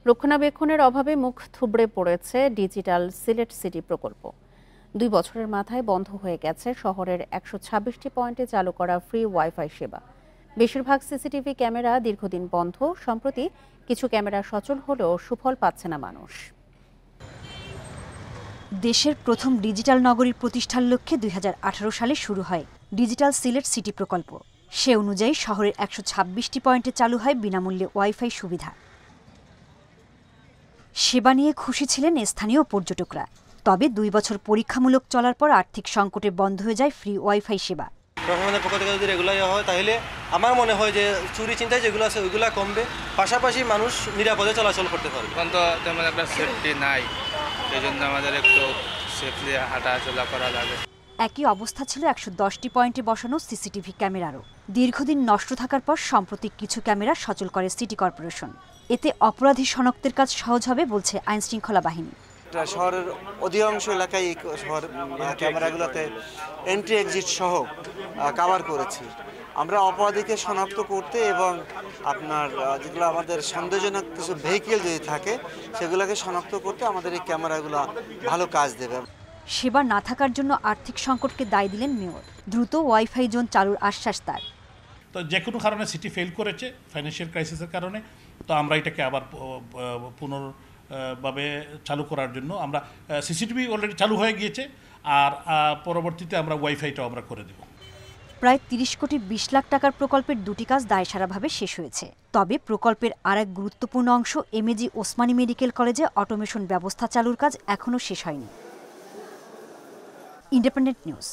রক্ষণাবেক্ষণের অভাবে মুখ থুবড়ে পড়েছে ডিজিটাল সিলেট সিটি প্রকল্প। 2 বছরের মাথায় বন্ধ হয়ে গেছে শহরের 126টি পয়েন্টে চালু করা ফ্রি ওয়াইফাই সেবা। বেশিরভাগ সিসিটিভি ক্যামেরা দীর্ঘদিন বন্ধ। সম্প্রতি কিছু ক্যামেরা সচল হলেও সুফল পাচ্ছে না মানুষ। দেশের প্রথম ডিজিটাল নগরীর প্রতিষ্ঠার লক্ষ্যে 2018 সালে শুরু হয় ডিজিটাল সিলেট সিটি প্রকল্প। সে অনুযায়ী শহরের 126টি পয়েন্টে চালু হয় বিনামূল্যে ওয়াইফাই সুবিধা। সেবা নিয়ে খুশি ছিলেন স্থানীয় পর্যটকরা। তবে 2 বছর পরীক্ষামূলক চলার পর আর্থিক সংকটে বন্ধ হয়ে যায় ফ্রি ওয়াইফাই সেবা। প্রশাসনের পক্ষ থেকে যদি রেগুলার হয় তাহলে আমার মনে হয় যে চুরি চিন্তায় যেগুলো আছে ওইগুলো কমবে, পাশাপাশি মানুষ নিরাপদে চলাচল করতে পারবে। এখন তো তেমন একটা সেফটি নাই, এই জন্য আমাদের একটু সেফলি হাঁটাচলা করা লাগে। একই অবস্থা ছিল 110টি পয়েন্টে বসানো সিসিটিভি ক্যামেরারও। দীর্ঘদিন নষ্ট থাকার পর সম্প্রতি কিছু ক্যামেরা সচল করে সিটি কর্পোরেশন। এতে অপরাধী শনাক্তের কাজ সহজ হবে বলছে আইনশৃঙ্খলা বাহিনী। শহরের অধিকাংশ এলাকায় এই শহর ক্যামেরাগুলোতে এন্ট্রি এক্সিট সহ কভার করেছি। আমরা অপরাধীকে শনাক্ত করতে এবং আপনার যেগুলো আমাদের সন্দেহজনক কিছু ভেহিকেল যদি থাকে সেগুলোকে শনাক্ত করতে আমাদের এই ক্যামেরাগুলো ভালো কাজ দেবে। সেবা না থাকার জন্য আর্থিক সংকটকে দায় দিলেন মেয়র। দ্রুত ওয়াইফাই জোন চালুর আশ্বাস তার। তো যে কোনো কারণে সিটি ফেল করেছে ফাইন্যান্সিয়াল ক্রাইসিসের কারণে, তো আমরা এটাকে আবার পুনর্ভাবে চালু করার জন্য আমরা সিসিটিভি অলরেডি চালু হয়ে গিয়েছে, আর পরবর্তীতে আমরা ওয়াইফাইটাও আমরা করে দেব। প্রায় 30 কোটি 20 লাখ টাকার প্রকল্পের 2টি কাজ দায়সারাভাবে শেষ হয়েছে। তবে প্রকল্পের আরেক গুরুত্বপূর্ণ অংশ এমএজি ওসমানী মেডিকেল কলেজে অটোমেশন ব্যবস্থা চালুর কাজ এখনও শেষ হয়নি। Independent news.